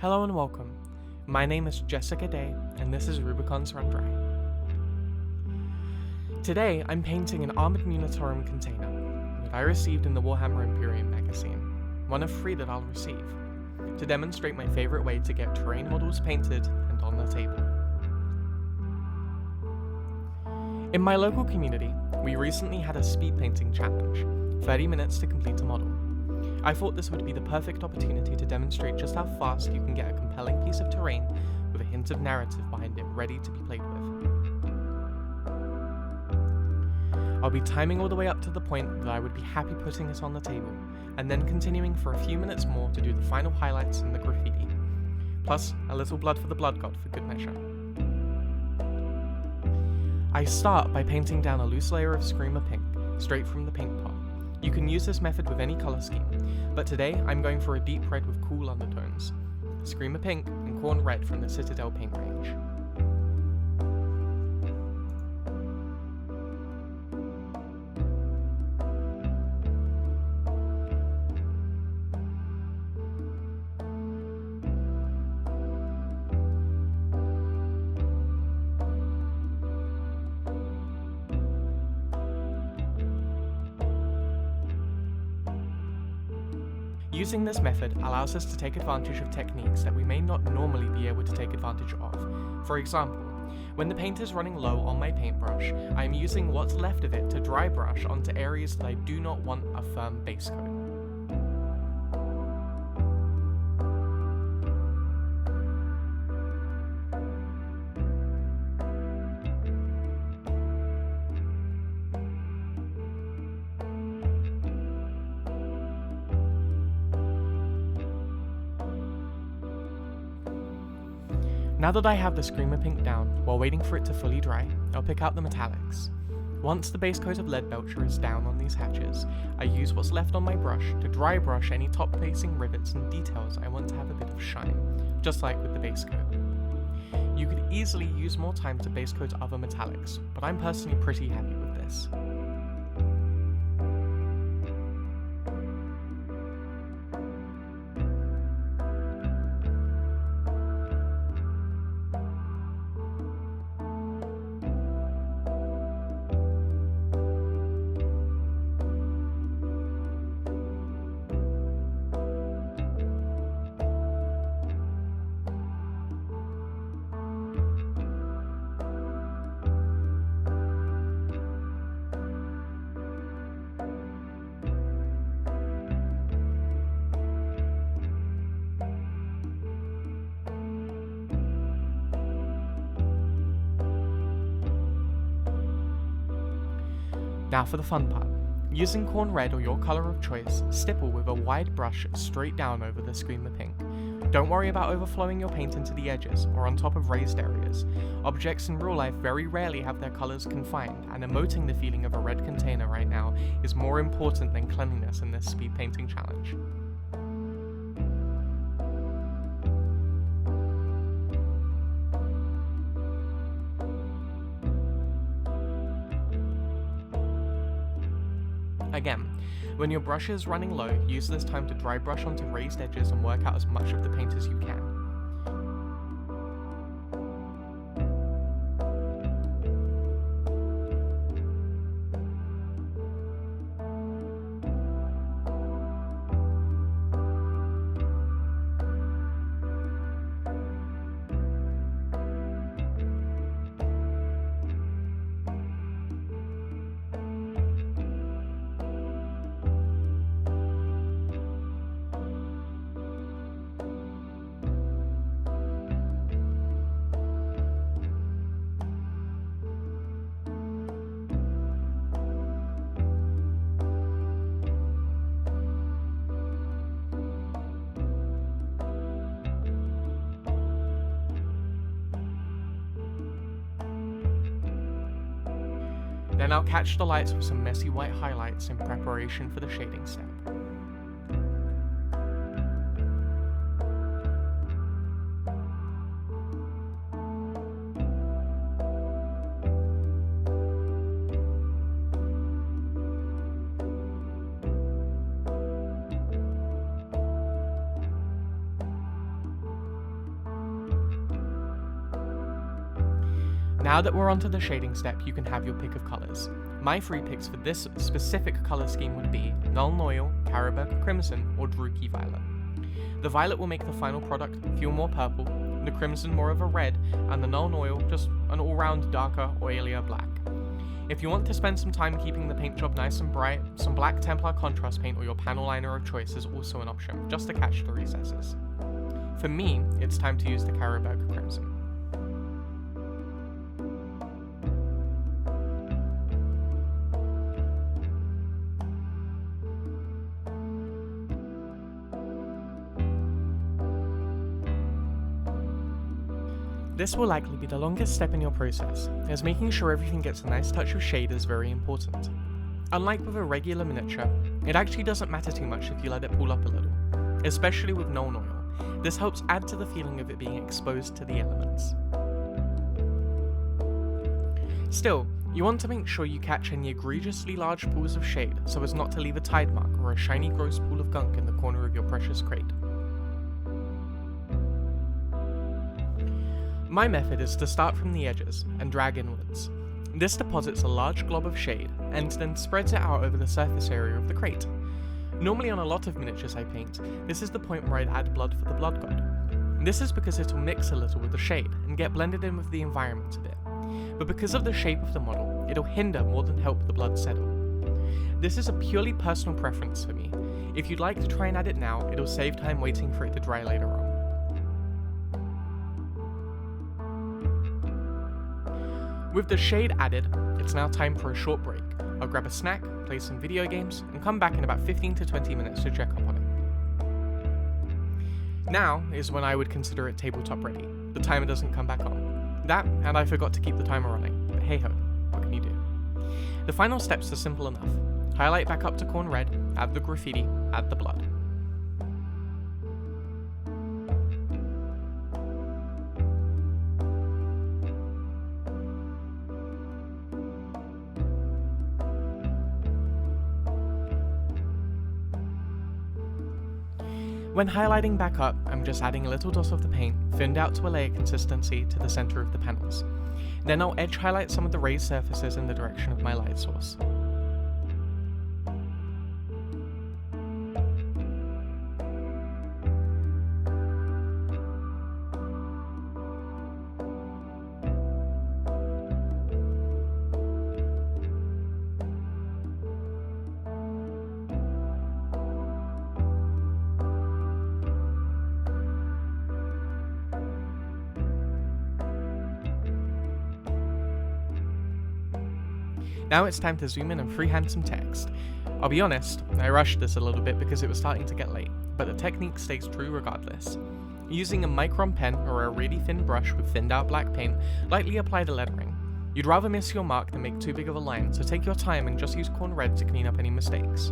Hello and welcome. My name is Jessica Day, and this is RubiconsRunDry. Today, I'm painting an armored Munitorum container that I received in the Warhammer Imperium magazine, one of 3 that I'll receive, to demonstrate my favorite way to get terrain models painted and on the table. In my local community, we recently had a speed painting challenge, 30 minutes to complete a model. I thought this would be the perfect opportunity to demonstrate just how fast you can get a compelling piece of terrain with a hint of narrative behind it ready to be played with. I'll be timing all the way up to the point that I would be happy putting it on the table, and then continuing for a few minutes more to do the final highlights and the graffiti, plus a little blood for the blood god for good measure. I start by painting down a loose layer of Screamer Pink, straight from the paint pot. You can use this method with any colour scheme, but today I'm going for a deep red with cool undertones, Screamer Pink and Corn Red from the Citadel paint range. Using this method allows us to take advantage of techniques that we may not normally be able to take advantage of. For example, when the paint is running low on my paintbrush, I am using what's left of it to dry brush onto areas that I do not want a firm base coat. Now that I have the Screamer Pink down, while waiting for it to fully dry, I'll pick out the metallics. Once the base coat of Lead Belcher is down on these hatches, I use what's left on my brush to dry brush any top-facing rivets and details I want to have a bit of shine, just like with the base coat. You could easily use more time to base coat other metallics, but I'm personally pretty happy with this. Now for the fun part. Using Corn Red or your colour of choice, stipple with a wide brush straight down over the Screamer Pink. Don't worry about overflowing your paint into the edges or on top of raised areas. Objects in real life very rarely have their colours confined, and emoting the feeling of a red container right now is more important than cleanliness in this speed painting challenge. Again, when your brush is running low, use this time to dry brush onto raised edges and work out as much of the paint as you can. Then I'll catch the lights with some messy white highlights in preparation for the shading step. Now that we're onto the shading step, you can have your pick of colours. My 3 picks for this specific colour scheme would be Nuln Oil, Karaburg Crimson, or Druchii Violet. The violet will make the final product feel more purple, the crimson more of a red, and the Nuln Oil just an all-round darker, oilier black. If you want to spend some time keeping the paint job nice and bright, some black Templar contrast paint or your panel liner of choice is also an option, just to catch the recesses. For me, it's time to use the Karaburg Crimson. This will likely be the longest step in your process, as making sure everything gets a nice touch of shade is very important. Unlike with a regular miniature, it actually doesn't matter too much if you let it pull up a little, especially with Nuln Oil. This helps add to the feeling of it being exposed to the elements. Still, you want to make sure you catch any egregiously large pools of shade so as not to leave a tide mark or a shiny gross pool of gunk in the corner of your precious crate. My method is to start from the edges and drag inwards. This deposits a large glob of shade and then spreads it out over the surface area of the crate. Normally on a lot of miniatures I paint, this is the point where I'd add blood for the blood god. This is because it will mix a little with the shade and get blended in with the environment a bit. But because of the shape of the model, it'll hinder more than help the blood settle. This is a purely personal preference for me. If you'd like to try and add it now, it'll save time waiting for it to dry later on. With the shade added, it's now time for a short break. I'll grab a snack, play some video games, and come back in about 15 to 20 minutes to check up on it. Now is when I would consider it tabletop ready. The timer doesn't come back on. That, and I forgot to keep the timer running, but hey ho, what can you do? The final steps are simple enough. Highlight back up to corn red, add the graffiti, add the blood. When highlighting back up, I'm just adding a little dot of the paint, thinned out to a layer consistency to the center of the panels. Then I'll edge highlight some of the raised surfaces in the direction of my light source. Now it's time to zoom in and freehand some text. I'll be honest, I rushed this a little bit because it was starting to get late, but the technique stays true regardless. Using a micron pen or a really thin brush with thinned out black paint, lightly apply the lettering. You'd rather miss your mark than make too big of a line, so take your time and just use corn red to clean up any mistakes.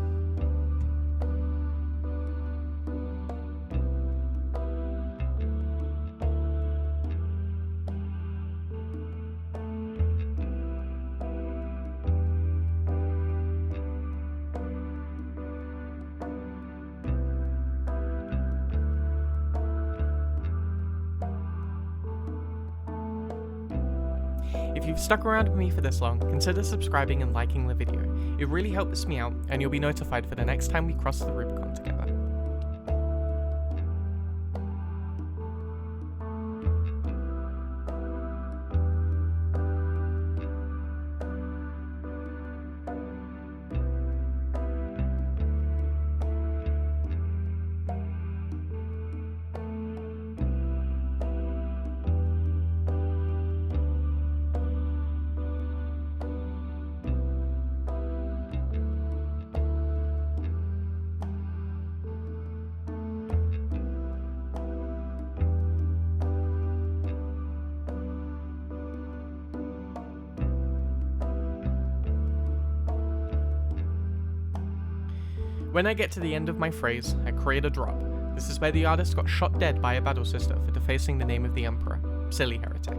If you've stuck around with me for this long, consider subscribing and liking the video. It really helps me out, and you'll be notified for the next time we cross the Rubicon together. When I get to the end of my phrase, I create a drop. This is where the artist got shot dead by a battle sister for defacing the name of the emperor. Silly heretic.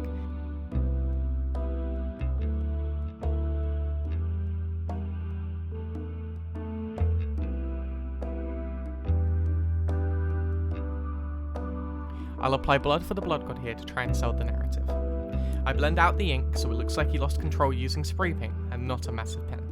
I'll apply blood for the blood god here to try and sell the narrative. I blend out the ink so it looks like he lost control using spray paint and not a massive pen.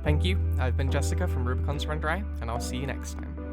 Thank you, I've been Jessica from RubiconsRunDry, and I'll see you next time.